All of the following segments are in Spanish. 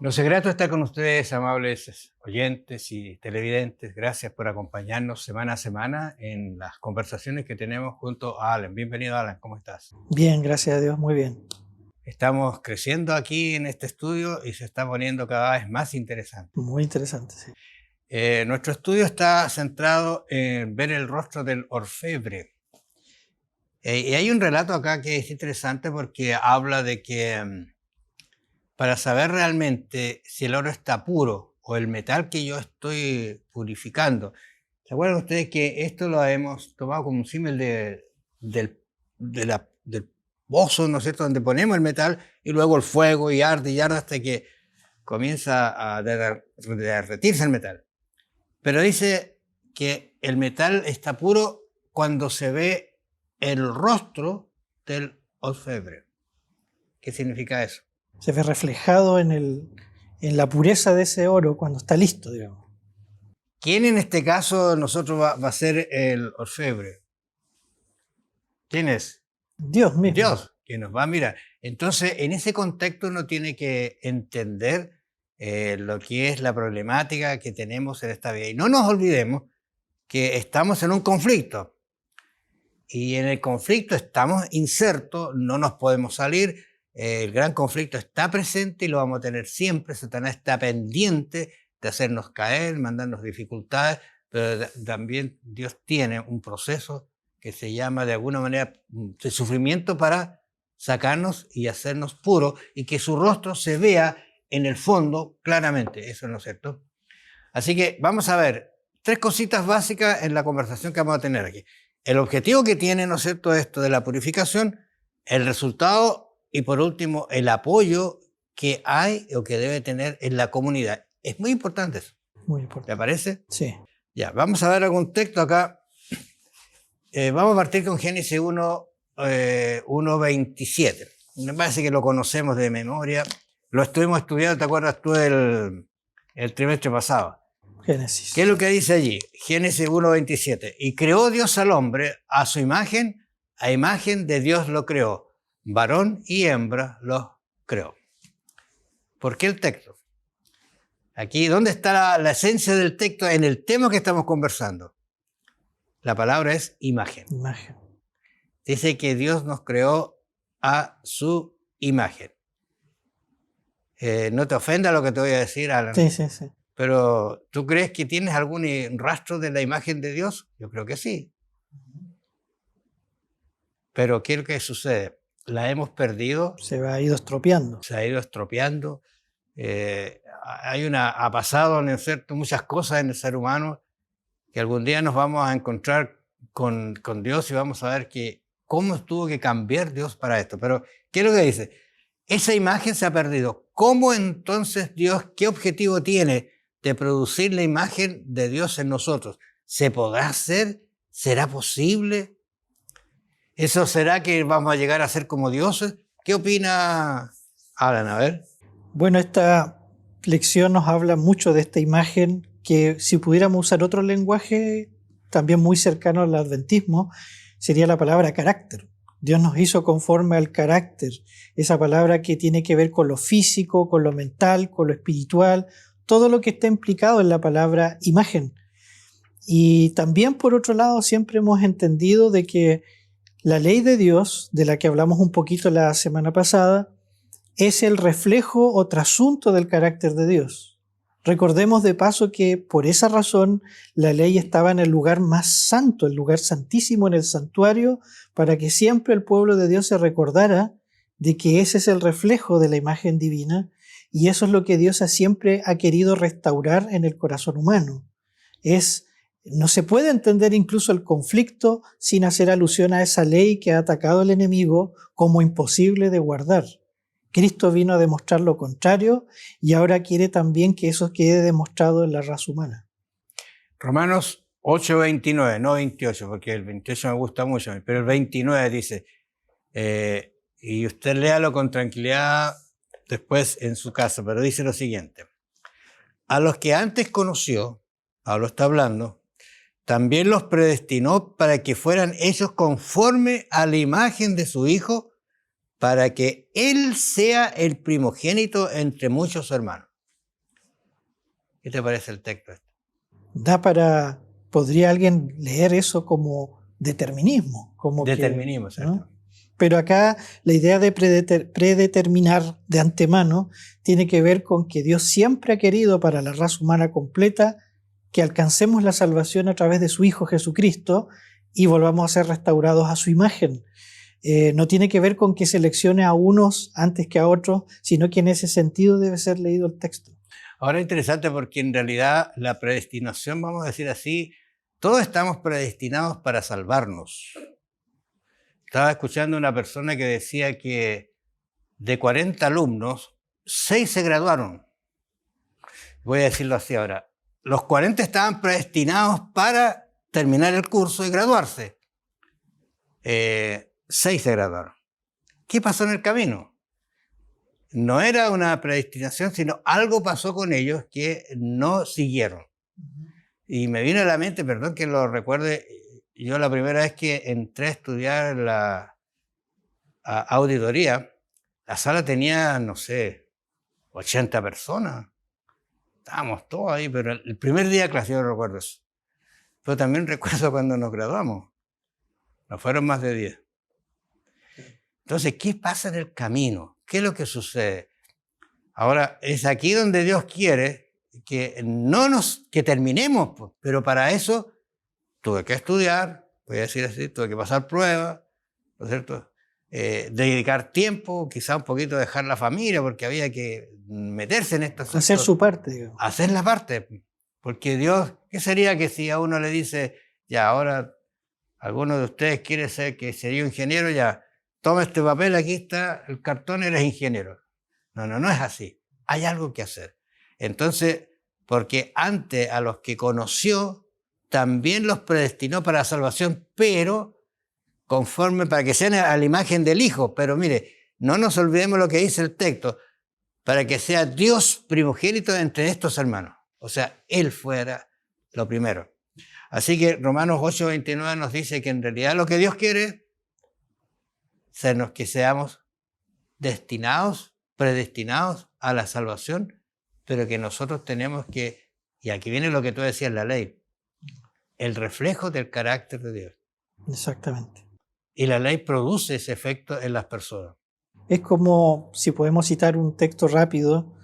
Lo secreto está con ustedes, amables oyentes y televidentes. Gracias por acompañarnos semana a semana en las conversaciones que tenemos junto a Alan. Bienvenido, Alan. ¿Cómo estás? Bien, gracias a Dios, muy bien. Estamos creciendo aquí en este estudio y se está poniendo cada vez más interesante. Muy interesante, sí. Nuestro estudio está centrado en ver el rostro del orfebre. Y hay un relato acá que es interesante porque habla de que para saber realmente si el oro está puro o el metal que yo estoy purificando. ¿Se acuerdan ustedes que esto lo hemos tomado como un símil del pozo, ¿no es cierto?, donde ponemos el metal y luego el fuego y arde hasta que comienza a derretirse el metal. Pero dice que el metal está puro cuando se ve el rostro del orfebre. ¿Qué significa eso? Se ve reflejado en la pureza de ese oro cuando está listo, digamos. ¿Quién en este caso nosotros va a ser el orfebre? ¿Quién es? Dios mismo. Dios, que nos va a mirar. Entonces, en ese contexto uno tiene que entender lo que es la problemática que tenemos en esta vida. Y no nos olvidemos que estamos en un conflicto. Y en el conflicto estamos insertos, no nos podemos salir. El gran conflicto está presente y lo vamos a tener siempre. Satanás está pendiente de hacernos caer, mandarnos dificultades, pero también Dios tiene un proceso que se llama de alguna manera de sufrimiento para sacarnos y hacernos puros y que su rostro se vea en el fondo claramente. Eso no es cierto. Así que vamos a ver 3 cositas básicas en la conversación que vamos a tener aquí. El objetivo que tiene, ¿no es cierto?, esto de la purificación, el resultado y por último el apoyo que hay o que debe tener en la comunidad. Es muy importante eso. Muy importante. ¿Te parece? Sí. Ya, vamos a ver algún texto acá. Vamos a partir con Génesis 1:27. Me parece que lo conocemos de memoria. Lo estuvimos estudiando, ¿te acuerdas tú el trimestre pasado? Génesis. ¿Qué es lo que dice allí? Génesis 1:27. Y creó Dios al hombre a su imagen, a imagen de Dios lo creó. Varón y hembra los creó. ¿Por qué el texto? Aquí, ¿dónde está la esencia del texto en el tema que estamos conversando? La palabra es imagen. Imagen. Dice que Dios nos creó a su imagen. No te ofenda lo que te voy a decir, Alan. Sí. Pero ¿tú crees que tienes algún rastro de la imagen de Dios? Yo creo que sí. Pero ¿qué es lo que sucede? La hemos perdido. Se ha ido estropeando. Se ha ido estropeando. Ha pasado, ¿no es cierto?, muchas cosas en el ser humano que algún día nos vamos a encontrar con Dios y vamos a ver que cómo tuvo que cambiar Dios para esto. Pero, ¿qué es lo que dice? Esa imagen se ha perdido. ¿Cómo entonces Dios, qué objetivo tiene de producir la imagen de Dios en nosotros? ¿Se podrá hacer? ¿Será posible? ¿Eso será que vamos a llegar a ser como dioses? ¿Qué opina Alan? A ver. Bueno, esta lección nos habla mucho de esta imagen que si pudiéramos usar otro lenguaje también muy cercano al adventismo, sería la palabra carácter. Dios nos hizo conforme al carácter, esa palabra que tiene que ver con lo físico, con lo mental, con lo espiritual, todo lo que está implicado en la palabra imagen. Y también, por otro lado, siempre hemos entendido de que la ley de Dios, de la que hablamos un poquito la semana pasada, es el reflejo o trasunto del carácter de Dios. Recordemos de paso que por esa razón la ley estaba en el lugar más santo, el lugar santísimo en el santuario, para que siempre el pueblo de Dios se recordara de que ese es el reflejo de la imagen divina y eso es lo que Dios siempre ha querido restaurar en el corazón humano. No se puede entender incluso el conflicto sin hacer alusión a esa ley que ha atacado el enemigo como imposible de guardar. Cristo vino a demostrar lo contrario y ahora quiere también que eso quede demostrado en la raza humana. Romanos 8:29, no 28, porque el 28 me gusta mucho, pero el 29 dice, y usted léalo con tranquilidad después en su casa, pero dice lo siguiente: a los que antes conoció, Pablo está hablando, también los predestinó para que fueran hechos conforme a la imagen de su Hijo, para que Él sea el primogénito entre muchos hermanos. ¿Qué te parece el texto? Podría alguien leer eso como determinismo, como Determinismo, ¿no? exacto. Pero acá la idea de predeterminar de antemano tiene que ver con que Dios siempre ha querido para la raza humana completa que alcancemos la salvación a través de su Hijo Jesucristo y volvamos a ser restaurados a su imagen. No tiene que ver con que seleccione a unos antes que a otros, sino que en ese sentido debe ser leído el texto. Ahora es interesante porque en realidad la predestinación, vamos a decir así, todos estamos predestinados para salvarnos. Estaba escuchando a una persona que decía que de 40 alumnos, 6 se graduaron. Voy a decirlo así ahora. Los 40 estaban predestinados para terminar el curso y graduarse. 6 se graduaron. ¿Qué pasó en el camino? No era una predestinación, sino algo pasó con ellos que no siguieron. Y me vino a la mente, perdón que lo recuerde, yo la primera vez que entré a estudiar la auditoría, la sala tenía, no sé, 80 personas. Estábamos todos ahí, pero el primer día de clase yo recuerdo eso. Pero también recuerdo cuando nos graduamos. No fueron más de 10. Entonces, ¿qué pasa en el camino? ¿Qué es lo que sucede? Ahora, es aquí donde Dios quiere que terminemos, pues, pero para eso tuve que estudiar, voy a decir así, tuve que pasar pruebas, ¿no es cierto? Dedicar tiempo, quizá un poquito dejar la familia, porque había que meterse en esto. Hacer su parte, digamos. Hacer la parte, porque Dios, ¿qué sería que si a uno le dice, ya, ahora alguno de ustedes quiere ser que sería ingeniero, ya, toma este papel, aquí está el cartón, eres ingeniero? No es así. Hay algo que hacer. Entonces, porque antes a los que conoció, también los predestinó para la salvación, pero conforme para que sean a la imagen del Hijo. Pero mire, no nos olvidemos lo que dice el texto, para que sea Dios primogénito entre estos hermanos. O sea, Él fuera lo primero. Así que Romanos 8:29 nos dice que en realidad lo que Dios quiere es que seamos destinados, predestinados a la salvación, pero que nosotros tenemos que, y aquí viene lo que tú decías, la ley, el reflejo del carácter de Dios. Exactamente. Y la ley produce ese efecto en las personas. Es como, si podemos citar un texto rápido,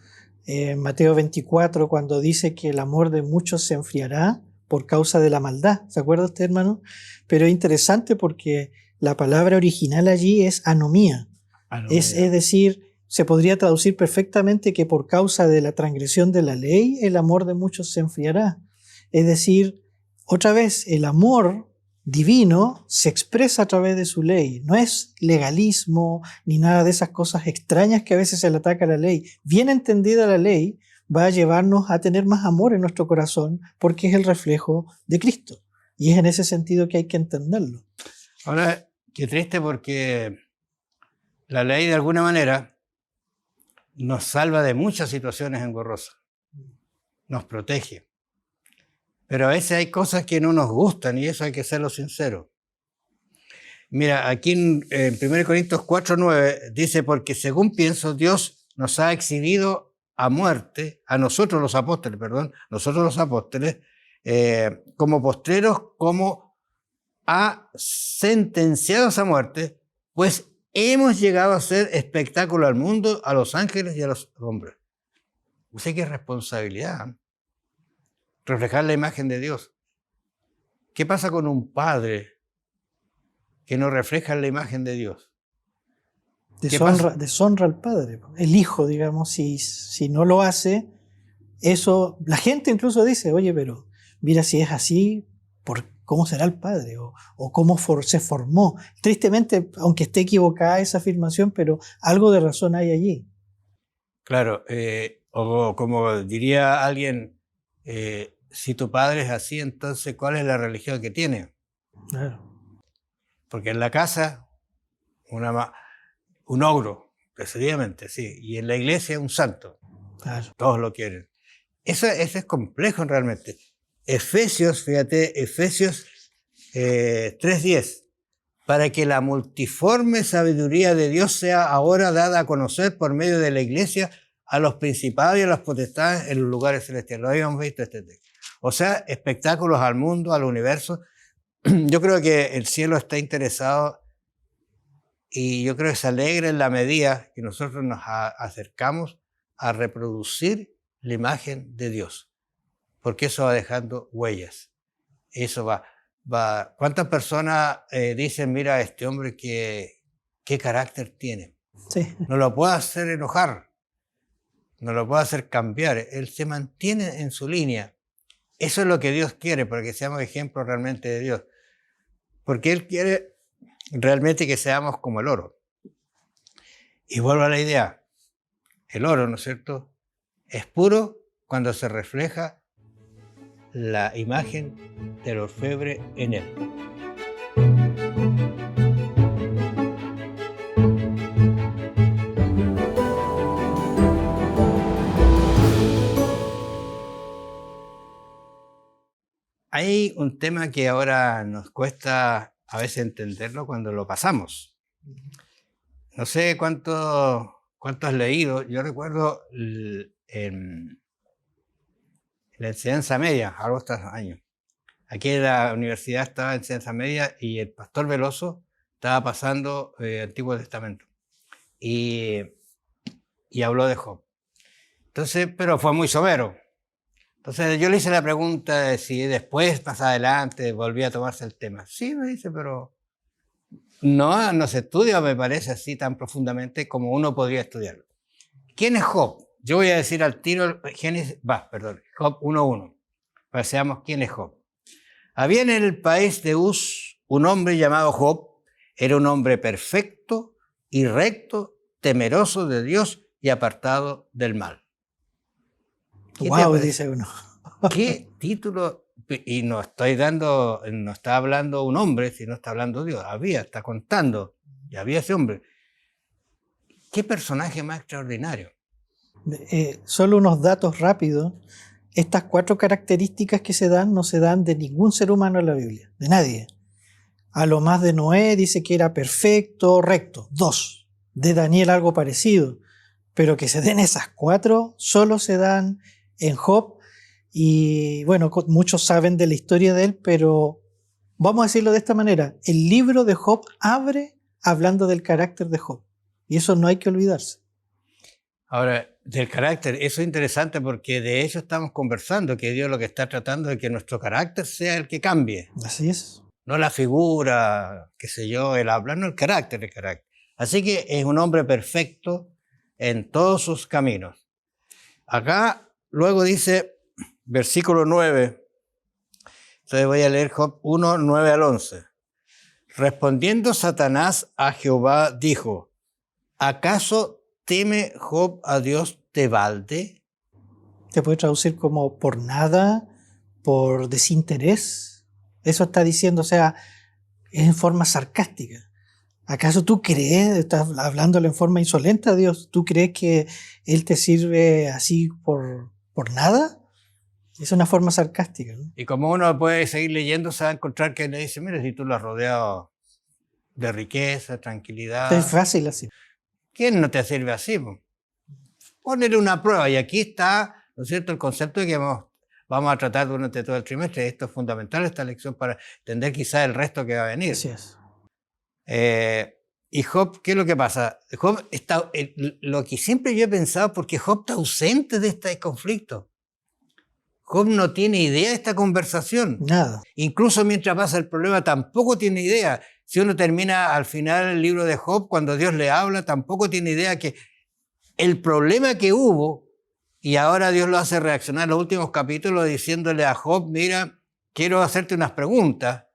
en Mateo 24, cuando dice que el amor de muchos se enfriará por causa de la maldad. ¿Se acuerda usted, hermano? Pero es interesante porque la palabra original allí es anomía. Es decir, se podría traducir perfectamente que por causa de la transgresión de la ley, el amor de muchos se enfriará. Es decir, otra vez, el amor divino se expresa a través de su ley. No es legalismo ni nada de esas cosas extrañas que a veces se le ataca a la ley. Bien entendida la ley va a llevarnos a tener más amor en nuestro corazón porque es el reflejo de Cristo. Y es en ese sentido que hay que entenderlo. Ahora, qué triste porque la ley de alguna manera nos salva de muchas situaciones engorrosas, nos protege. Pero a veces hay cosas que no nos gustan y eso hay que serlo sincero. Mira, aquí en 1 Corintios 4:9 dice, porque según pienso, Dios nos ha exhibido a muerte, a nosotros los apóstoles, como postreros, como a sentenciados a muerte, pues hemos llegado a ser espectáculo al mundo, a los ángeles y a los hombres. O sea, qué responsabilidad, ¿eh? Reflejar la imagen de Dios. ¿Qué pasa con un padre que no refleja la imagen de Dios? Deshonra al padre. El hijo, digamos, si no lo hace, eso, la gente incluso dice, oye, pero mira si es así, ¿cómo será el padre? O cómo se formó. Tristemente, aunque esté equivocada esa afirmación, pero algo de razón hay allí. Claro, o como diría alguien, si tu padre es así, entonces ¿cuál es la religión que tiene? Claro. Porque en la casa, un ogro, decididamente, sí, y en la iglesia un santo. Claro. Todos lo quieren. Eso es complejo realmente. Efesios 3:10, para que la multiforme sabiduría de Dios sea ahora dada a conocer por medio de la iglesia a los principados y a las potestades en los lugares celestiales. Lo habíamos visto este texto. O sea, espectáculos al mundo, al universo. Yo creo que el cielo está interesado y yo creo que se alegra en la medida que nosotros nos acercamos a reproducir la imagen de Dios, porque eso va dejando huellas. Eso va. ¿Cuántas personas dicen, mira, este hombre qué carácter tiene? Sí. No lo puedo hacer enojar, no lo puedo hacer cambiar. Él se mantiene en su línea. Eso es lo que Dios quiere, para que seamos ejemplos realmente de Dios. Porque Él quiere realmente que seamos como el oro. Y vuelvo a la idea. El oro, ¿no es cierto?, es puro cuando se refleja la imagen del orfebre en él. Hay un tema que ahora nos cuesta a veces entenderlo cuando lo pasamos. No sé cuánto has leído. Yo recuerdo en la enseñanza media, algo estos años. Aquí en la universidad estaba en enseñanza media y el pastor Veloso estaba pasando Antiguo Testamento y habló de Job. Entonces, pero fue muy somero. Entonces yo le hice la pregunta de si después, más adelante, volvía a tomarse el tema. Sí, me dice, pero no se estudia, me parece, así tan profundamente como uno podría estudiarlo. ¿Quién es Job? Yo voy a decir al tiro Job 1:1, para que seamos quién es Job. Había en el país de Uz un hombre llamado Job. Era un hombre perfecto y recto, temeroso de Dios y apartado del mal. Wow, dice uno. ¿Qué título? Y no está hablando un hombre, sino está hablando Dios. Está contando, y había ese hombre. ¿Qué personaje más extraordinario? Solo unos datos rápidos. Estas 4 características que se dan no se dan de ningún ser humano en la Biblia, de nadie. A lo más de Noé dice que era perfecto, recto, 2. De Daniel algo parecido, pero que se den esas 4 solo se dan en Job. Y bueno, muchos saben de la historia de él, pero vamos a decirlo de esta manera. El libro de Job abre hablando del carácter de Job, y eso no hay que olvidarse. Ahora, del carácter, eso es interesante porque de eso estamos conversando, que Dios lo que está tratando es que nuestro carácter sea el que cambie. Así es. No la figura, qué sé yo, el hablar, no el carácter. Así que es un hombre perfecto en todos sus caminos. Acá luego dice, versículo 9, entonces voy a leer Job 1, 9 al 11. Respondiendo Satanás a Jehová, dijo, ¿acaso teme Job a Dios de balde? Se puede traducir como por nada, por desinterés. Eso está diciendo, o sea, es en forma sarcástica. ¿Acaso tú crees, estás hablándole en forma insolente a Dios, tú crees que Él te sirve así por nada? Es una forma sarcástica, ¿no? Y como uno puede seguir leyendo, se va a encontrar que le dice, mira, si tú lo has rodeado de riqueza, tranquilidad. Es fácil así. ¿Quién no te sirve así? Ponle una prueba. Y aquí está, ¿no es cierto?, el concepto de que vamos a tratar durante todo el trimestre. Esto es fundamental, esta lección, para entender quizás el resto que va a venir. Así es. Y Job, ¿qué es lo que pasa? Job está, lo que siempre yo he pensado, porque Job está ausente de este conflicto. Job no tiene idea de esta conversación. Nada. Incluso mientras pasa el problema tampoco tiene idea. Si uno termina al final el libro de Job, cuando Dios le habla, tampoco tiene idea que el problema que hubo, y ahora Dios lo hace reaccionar en los últimos capítulos diciéndole a Job, mira, quiero hacerte unas preguntas,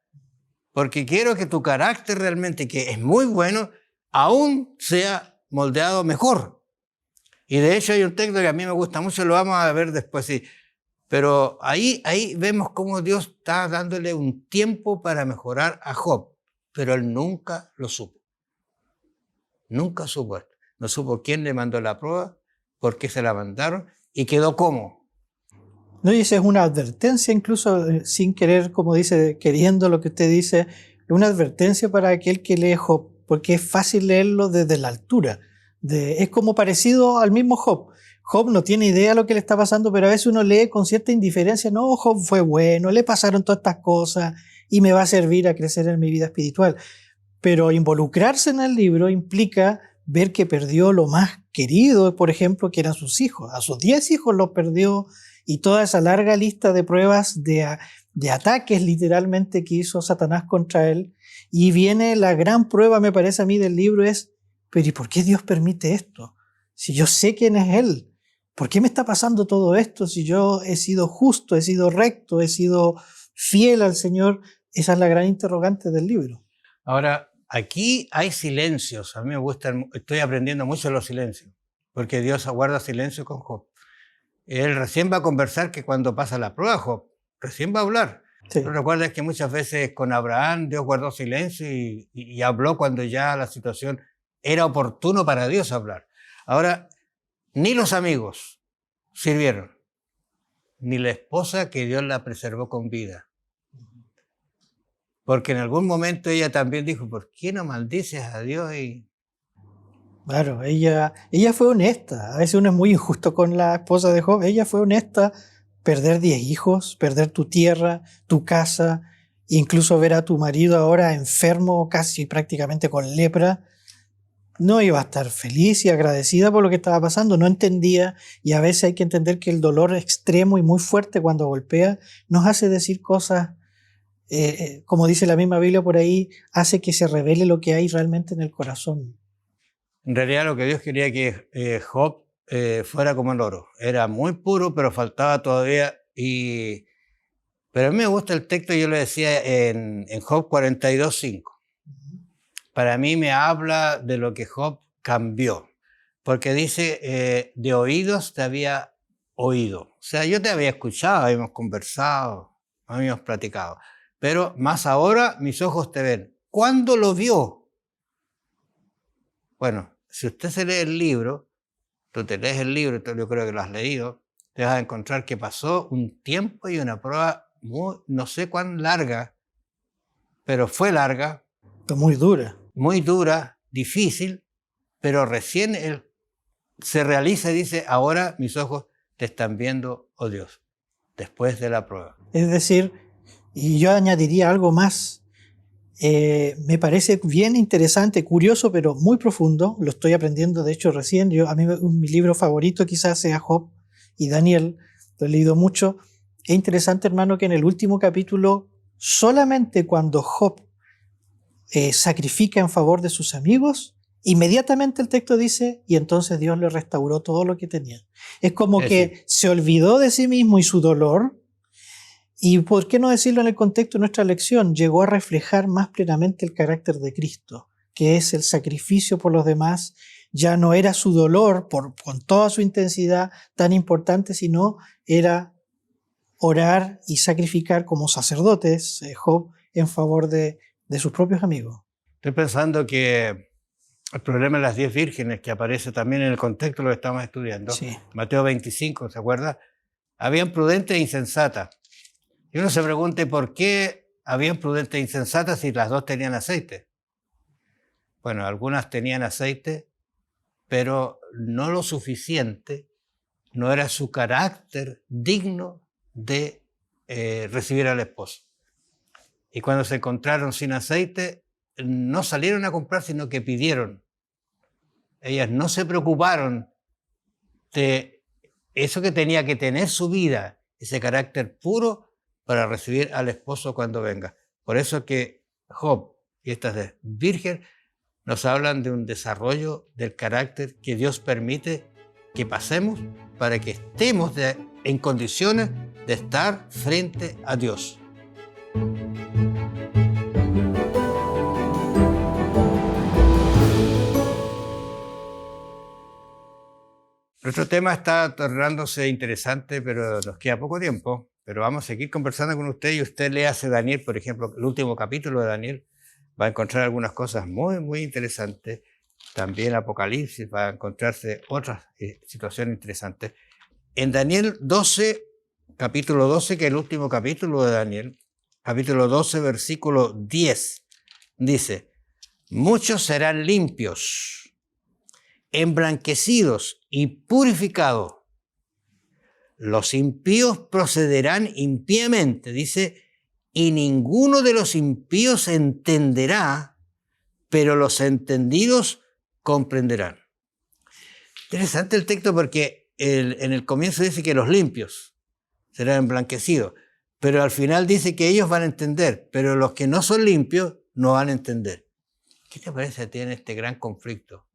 porque quiero que tu carácter realmente, que es muy bueno, aún sea moldeado mejor. Y de hecho hay un texto que a mí me gusta mucho, lo vamos a ver después, sí. Pero ahí vemos cómo Dios está dándole un tiempo para mejorar a Job, pero él nunca lo supo. Nunca supo esto. No supo quién le mandó la prueba, por qué se la mandaron y quedó cómo. No, y esa es una advertencia, incluso sin querer, como dice, queriendo lo que usted dice, una advertencia para aquel que lee Job, porque es fácil leerlo desde la altura. Es como parecido al mismo Job. Job no tiene idea de lo que le está pasando, pero a veces uno lee con cierta indiferencia, no, Job fue bueno, le pasaron todas estas cosas y me va a servir a crecer en mi vida espiritual. Pero involucrarse en el libro implica ver que perdió lo más querido, por ejemplo, que eran sus hijos. A sus 10 hijos los perdió, y toda esa larga lista de pruebas de ataques literalmente que hizo Satanás contra él. Y viene la gran prueba, me parece a mí, del libro es, pero ¿y por qué Dios permite esto? Si yo sé quién es Él, ¿por qué me está pasando todo esto? Si yo he sido justo, he sido recto, he sido fiel al Señor. Esa es la gran interrogante del libro. Ahora, aquí hay silencios. A mí me gustan, estoy aprendiendo mucho de los silencios, porque Dios aguarda silencio con Job. Él recién va a conversar que cuando pasa la prueba, Job, recién va a hablar. Sí. Pero recuerda que muchas veces con Abraham Dios guardó silencio y habló cuando ya la situación era oportuno para Dios hablar. Ahora, ni los amigos sirvieron, ni la esposa que Dios la preservó con vida. Porque en algún momento ella también dijo, ¿por qué no maldices a Dios? Claro, ella fue honesta. A veces uno es muy injusto con la esposa de Job. Ella fue honesta. Perder 10 hijos, perder tu tierra, tu casa, incluso ver a tu marido ahora enfermo, casi prácticamente con lepra. No iba a estar feliz y agradecida por lo que estaba pasando. No entendía, y a veces hay que entender que el dolor extremo y muy fuerte cuando golpea nos hace decir cosas, como dice la misma Biblia por ahí, hace que se revele lo que hay realmente en el corazón. En realidad lo que Dios quería que Job fuera como el oro. Era muy puro, pero faltaba todavía. Pero a mí me gusta el texto, yo le decía en Job 42:5. Para mí me habla de lo que Job cambió. Porque dice, de oídos te había oído. O sea, yo te había escuchado, habíamos conversado, habíamos platicado. Pero más ahora mis ojos te ven. ¿Cuándo lo vio? Bueno, si usted se lee el libro, tú te lees el libro, yo creo que lo has leído, te vas a encontrar que pasó un tiempo y una prueba no sé cuán larga, pero fue larga. Muy dura. Muy dura, difícil, pero recién él se realiza y dice, ahora mis ojos te están viendo, oh Dios, después de la prueba. Es decir, y yo añadiría algo más. Me parece bien interesante, curioso, pero muy profundo. Lo estoy aprendiendo, de hecho, recién. A mí mi libro favorito quizás sea Job y Daniel. Lo he leído mucho. Es interesante, hermano, que en el último capítulo, solamente cuando Job sacrifica en favor de sus amigos, inmediatamente el texto dice, y entonces Dios le restauró todo lo que tenía. Es como que se olvidó de sí mismo y su dolor. Y por qué no decirlo en el contexto de nuestra lección, llegó a reflejar más plenamente el carácter de Cristo, que es el sacrificio por los demás. Ya no era su dolor con toda su intensidad tan importante, sino era orar y sacrificar como sacerdotes, Job, en favor de sus propios amigos. Estoy pensando que el problema de las 10 vírgenes, que aparece también en el contexto de lo que estamos estudiando, Sí. Mateo 25, ¿se acuerda? Habían prudentes e insensatas. Y uno se pregunte por qué habían prudentes e insensatas si las dos tenían aceite. Bueno, algunas tenían aceite, pero no lo suficiente, no era su carácter digno de recibir al esposo. Y cuando se encontraron sin aceite, no salieron a comprar, sino que pidieron. Ellas no se preocuparon de eso que tenía que tener su vida, ese carácter puro, para recibir al esposo cuando venga. Por eso que Job y estas de virgen nos hablan de un desarrollo del carácter que Dios permite que pasemos para que estemos en condiciones de estar frente a Dios. Nuestro tema está tornándose interesante, pero nos queda poco tiempo. Pero vamos a seguir conversando con usted y usted le hace Daniel, por ejemplo, el último capítulo de Daniel, va a encontrar algunas cosas muy, muy interesantes. También Apocalipsis va a encontrarse otras situaciones interesantes. En Daniel 12, capítulo 12, que es el último capítulo de Daniel, capítulo 12, versículo 10, dice, muchos serán limpios, emblanquecidos y purificados, los impíos procederán impíamente, dice, y ninguno de los impíos entenderá, pero los entendidos comprenderán. Interesante el texto porque en el comienzo dice que los limpios serán emblanquecidos, pero al final dice que ellos van a entender, pero los que no son limpios no van a entender. ¿Qué te parece a ti en este gran conflicto?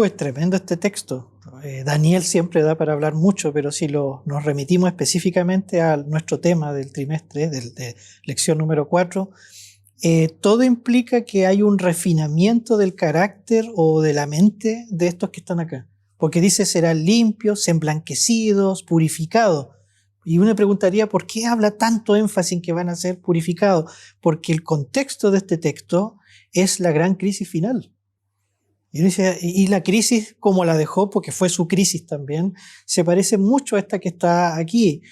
Es tremendo este texto. Daniel siempre da para hablar mucho, pero si nos remitimos específicamente a nuestro tema del trimestre, de lección número 4, todo implica que hay un refinamiento del carácter o de la mente de estos que están acá. Porque dice serán limpios, emblanquecidos, purificados. Y uno preguntaría, ¿por qué habla tanto énfasis en que van a ser purificados? Porque el contexto de este texto es la gran crisis final. Y la crisis, como la dejó, porque fue su crisis también, se parece mucho a esta que está aquí.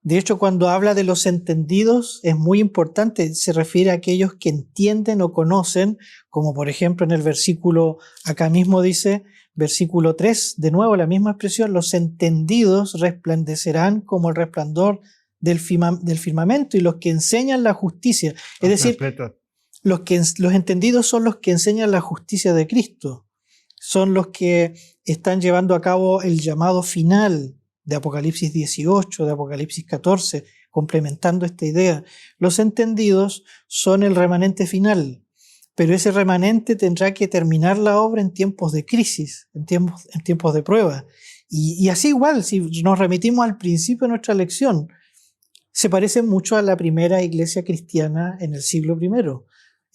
De hecho, cuando habla de los entendidos, es muy importante, se refiere a aquellos que entienden o conocen, como por ejemplo en el versículo, acá mismo dice, versículo 3, de nuevo la misma expresión, los entendidos resplandecerán como el resplandor del firmamento, y los que enseñan la justicia, es decir, los entendidos son los que enseñan la justicia de Cristo, son los que están llevando a cabo el llamado final de Apocalipsis 18, de Apocalipsis 14, complementando esta idea. Los entendidos son el remanente final, pero ese remanente tendrá que terminar la obra en tiempos de crisis, en tiempos de prueba. Y así igual, si nos remitimos al principio de nuestra lección, se parece mucho a la primera iglesia cristiana en el siglo I.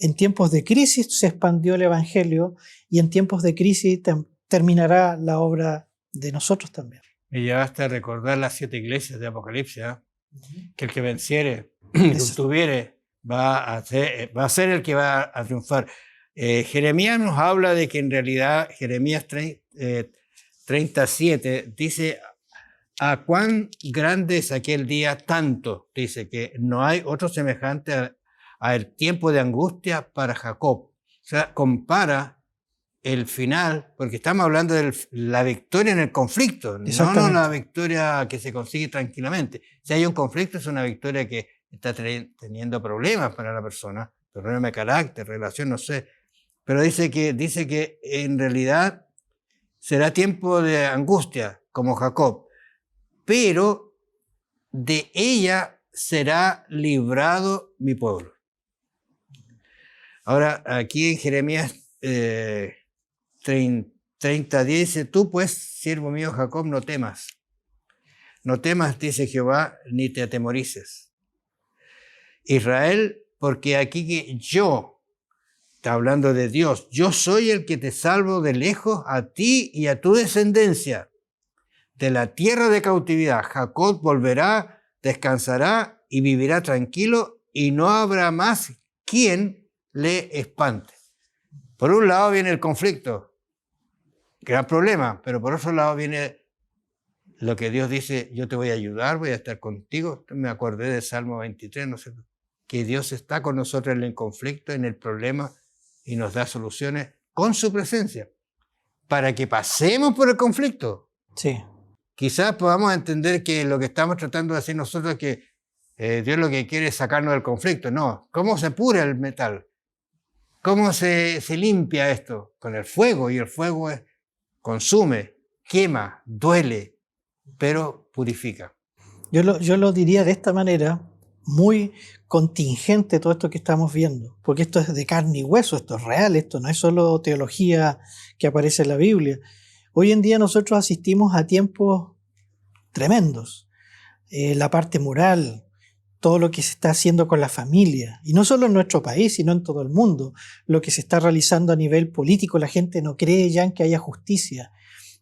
En tiempos de crisis se expandió el evangelio y en tiempos de crisis terminará la obra de nosotros también. Me llevaste a recordar las 7 iglesias de Apocalipsis, ¿eh? Que el que venciere, el que tuviere, va a ser el que va a triunfar. Jeremías nos habla de que en realidad, Jeremías 37 dice, ¿a cuán grande es aquel día? Tanto, dice que no hay otro semejante al tiempo de angustia para Jacob. O sea, compara el final, porque estamos hablando de la victoria en el conflicto, no la victoria que se consigue tranquilamente. Si hay un conflicto, es una victoria que está teniendo problemas para la persona, problema de carácter, relación, no sé. Pero dice que en realidad será tiempo de angustia, como Jacob, pero de ella será librado mi pueblo. Ahora, aquí en Jeremías 30 dice, tú pues, siervo mío Jacob, no temas. No temas, dice Jehová, ni te atemorices. Israel, porque aquí que yo, está hablando de Dios, yo soy el que te salvo de lejos a ti y a tu descendencia de la tierra de cautividad. Jacob volverá, descansará y vivirá tranquilo y no habrá más quien le espante. Por un lado viene el conflicto, gran problema, pero por otro lado viene lo que Dios dice, yo te voy a ayudar, voy a estar contigo. Me acordé del Salmo 23, no sé, que Dios está con nosotros en el conflicto, en el problema, y nos da soluciones con su presencia, para que pasemos por el conflicto. Sí. Quizás podamos entender que lo que estamos tratando de hacer nosotros es que Dios lo que quiere es sacarnos del conflicto. No, ¿cómo se pura el metal? ¿Cómo se limpia esto? Con el fuego, y el fuego consume, quema, duele, pero purifica. Yo lo diría de esta manera, muy contingente todo esto que estamos viendo, porque esto es de carne y hueso, esto es real, esto no es solo teología que aparece en la Biblia. Hoy en día nosotros asistimos a tiempos tremendos, la parte moral, todo lo que se está haciendo con la familia, y no solo en nuestro país, sino en todo el mundo, lo que se está realizando a nivel político, la gente no cree ya en que haya justicia.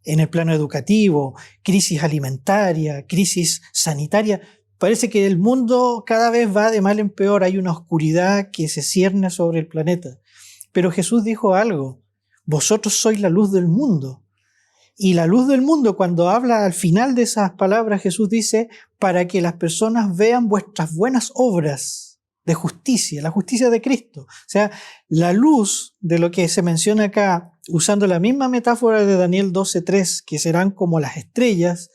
En el plano educativo, crisis alimentaria, crisis sanitaria, parece que el mundo cada vez va de mal en peor, hay una oscuridad que se cierne sobre el planeta. Pero Jesús dijo algo, vosotros sois la luz del mundo. Y la luz del mundo, cuando habla al final de esas palabras, Jesús dice, para que las personas vean vuestras buenas obras de justicia, la justicia de Cristo. O sea, la luz de lo que se menciona acá, usando la misma metáfora de Daniel 12:3, que serán como las estrellas,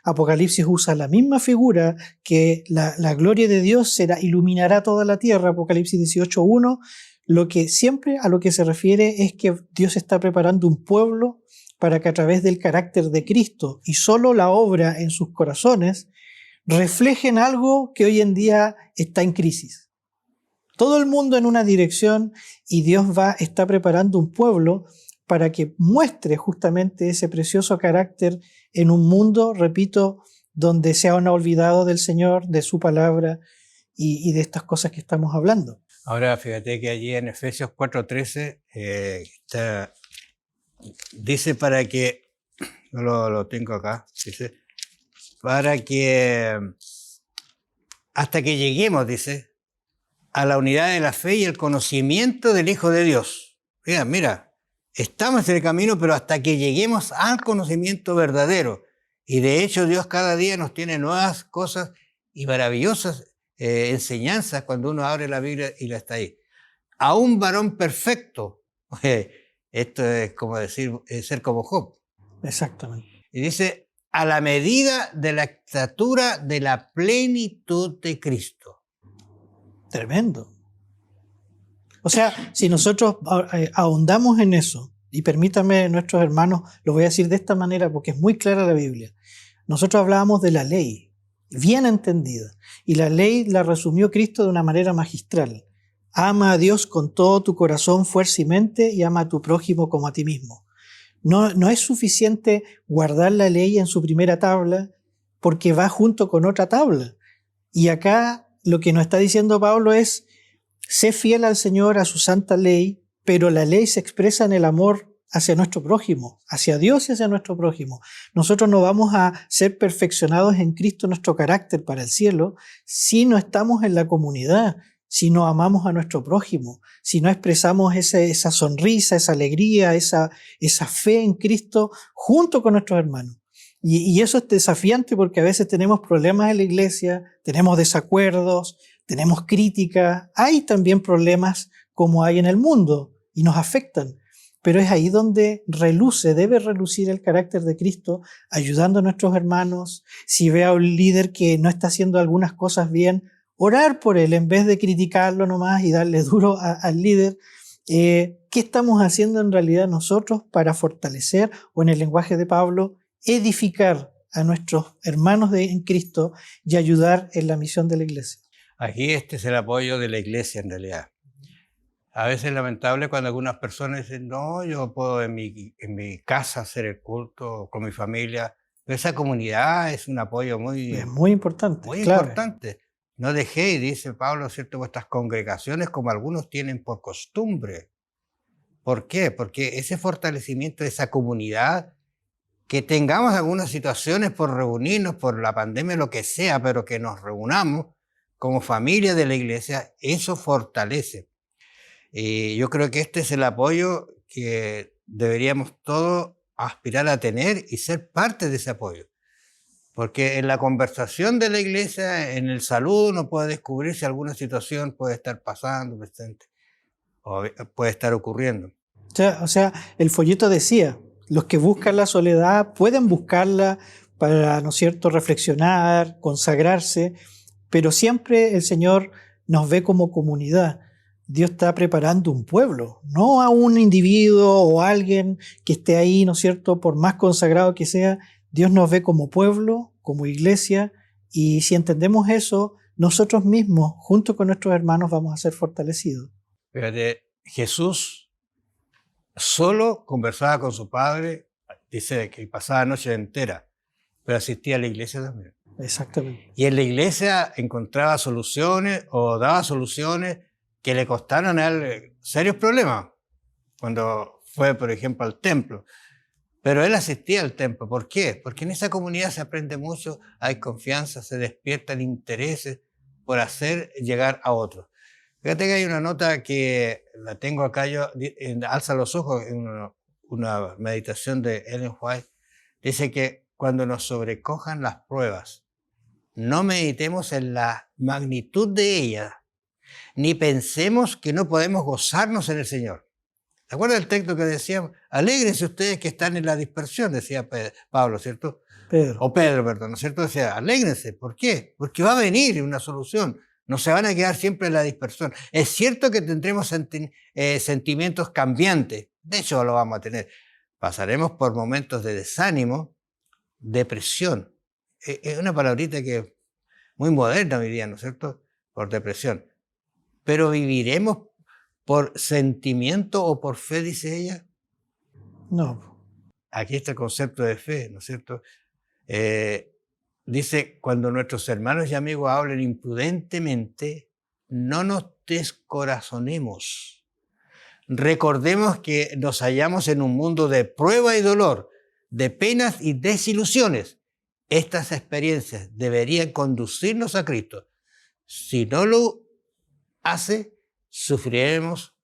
Apocalipsis usa la misma figura, que la gloria de Dios iluminará toda la tierra, Apocalipsis 18:1. Lo que siempre a lo que se refiere es que Dios está preparando un pueblo para que a través del carácter de Cristo y solo la obra en sus corazones reflejen algo que hoy en día está en crisis. Todo el mundo en una dirección, y Dios está preparando un pueblo para que muestre justamente ese precioso carácter en un mundo, repito, donde se han olvidado del Señor, de su palabra y de estas cosas que estamos hablando. Ahora, fíjate que allí en Efesios 4:13 dice para que, lo tengo acá, dice, para que hasta que lleguemos, dice, a la unidad de la fe y el conocimiento del Hijo de Dios. Mira, estamos en el camino, pero hasta que lleguemos al conocimiento verdadero. Y de hecho Dios cada día nos tiene nuevas cosas y maravillosas enseñanzas cuando uno abre la Biblia y la está ahí. A un varón perfecto. Esto es como decir, ser como Job. Exactamente. Y dice, a la medida de la estatura de la plenitud de Cristo. Tremendo. O sea, si nosotros ahondamos en eso, y permítanme, nuestros hermanos, lo voy a decir de esta manera porque es muy clara la Biblia. Nosotros hablábamos de la ley, bien entendida, y la ley la resumió Cristo de una manera magistral. Ama a Dios con todo tu corazón, fuerza y mente, y ama a tu prójimo como a ti mismo. No es suficiente guardar la ley en su primera tabla, porque va junto con otra tabla. Y acá lo que nos está diciendo Pablo es: sé fiel al Señor, a su santa ley, pero la ley se expresa en el amor hacia nuestro prójimo, hacia Dios y hacia nuestro prójimo. Nosotros no vamos a ser perfeccionados en Cristo, nuestro carácter para el cielo, si no estamos en la comunidad, si no amamos a nuestro prójimo, si no expresamos esa sonrisa, esa alegría, esa fe en Cristo junto con nuestros hermanos. Y eso es desafiante porque a veces tenemos problemas en la iglesia, tenemos desacuerdos, tenemos críticas, hay también problemas como hay en el mundo y nos afectan, pero es ahí donde debe relucir el carácter de Cristo, ayudando a nuestros hermanos. Si ve a un líder que no está haciendo algunas cosas bien, orar por él en vez de criticarlo nomás y darle duro al líder. ¿Qué estamos haciendo en realidad nosotros para fortalecer, o en el lenguaje de Pablo, edificar a nuestros hermanos en Cristo y ayudar en la misión de la iglesia? Aquí este es el apoyo de la iglesia en realidad. A veces es lamentable cuando algunas personas dicen, no, yo puedo en mi casa hacer el culto con mi familia, pero esa comunidad es un apoyo Es muy importante. Muy clave. importante. No dejéis, dice Pablo, ¿cierto?, vuestras congregaciones como algunos tienen por costumbre. ¿Por qué? Porque ese fortalecimiento de esa comunidad, que tengamos algunas situaciones por reunirnos, por la pandemia, lo que sea, pero que nos reunamos como familia de la iglesia, eso fortalece. Y yo creo que este es el apoyo que deberíamos todos aspirar a tener y ser parte de ese apoyo. Porque en la conversación de la iglesia, en el saludo, uno puede descubrir si alguna situación puede estar pasando, presente, o puede estar ocurriendo. O sea, el folleto decía, los que buscan la soledad pueden buscarla para, ¿no es cierto?, reflexionar, consagrarse, pero siempre el Señor nos ve como comunidad. Dios está preparando un pueblo, no a un individuo o a alguien que esté ahí, ¿no es cierto?, por más consagrado que sea. Dios nos ve como pueblo, como iglesia, y si entendemos eso, nosotros mismos, junto con nuestros hermanos, vamos a ser fortalecidos. Fíjate, Jesús solo conversaba con su Padre, dice que pasaba la noche entera, pero asistía a la iglesia también. Exactamente. Y en la iglesia encontraba soluciones o daba soluciones que le costaron a él serios problemas, cuando fue, por ejemplo, al templo. Pero él asistía al templo. ¿Por qué? Porque en esa comunidad se aprende mucho, hay confianza, se despiertan intereses por hacer llegar a otros. Fíjate que hay una nota que la tengo acá yo, en Alza los ojos, en una meditación de Ellen White. Dice que cuando nos sobrecojan las pruebas, no meditemos en la magnitud de ellas, ni pensemos que no podemos gozarnos en el Señor. ¿Te acuerdas del texto que decía? Alégrense ustedes que están en la dispersión, decía Pablo, ¿cierto? Pedro. o Pedro, perdón, ¿no es cierto? O sea, alégrense. ¿Por qué? Porque va a venir una solución. No se van a quedar siempre en la dispersión. Es cierto que tendremos sentimientos cambiantes. De hecho, lo vamos a tener. Pasaremos por momentos de desánimo, depresión. Es una palabrita que es muy moderna hoy día, ¿no es cierto? Por depresión. Pero viviremos por sentimiento o por fe, dice ella. No. Aquí está el concepto de fe, ¿no es cierto? Dice, cuando nuestros hermanos y amigos hablen imprudentemente, no nos descorazonemos. Recordemos que nos hallamos en un mundo de prueba y dolor, de penas y desilusiones. Estas experiencias deberían conducirnos a Cristo. Si no lo hace, sufriremos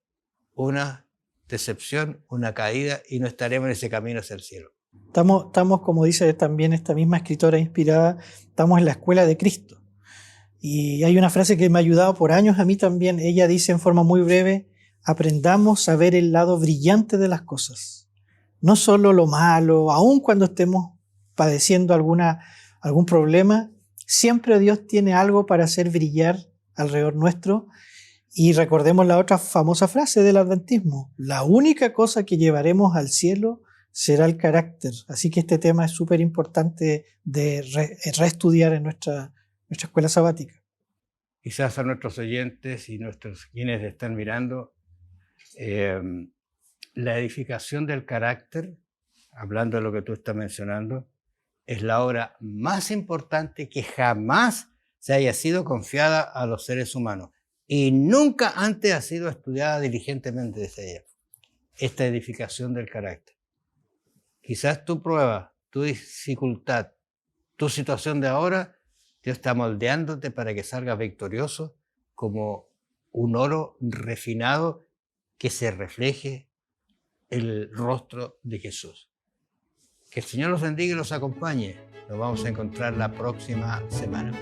una decepción, una caída y no estaremos en ese camino hacia el cielo. Estamos, como dice también esta misma escritora inspirada, estamos en la escuela de Cristo. Y hay una frase que me ha ayudado por años a mí también. Ella dice en forma muy breve, aprendamos a ver el lado brillante de las cosas. No solo lo malo, aun cuando estemos padeciendo algún problema, siempre Dios tiene algo para hacer brillar alrededor nuestro. Y recordemos la otra famosa frase del adventismo, la única cosa que llevaremos al cielo será el carácter. Así que este tema es súper importante de reestudiar en nuestra escuela sabática. Quizás a nuestros oyentes y quienes están mirando, la edificación del carácter, hablando de lo que tú estás mencionando, es la obra más importante que jamás se haya sido confiada a los seres humanos y nunca antes ha sido estudiada diligentemente desde ella. Esta edificación del carácter. Quizás tu prueba, tu dificultad, tu situación de ahora, Dios está moldeándote para que salgas victorioso como un oro refinado que se refleje el rostro de Jesús. Que el Señor los bendiga y los acompañe. Nos vamos a encontrar la próxima semana.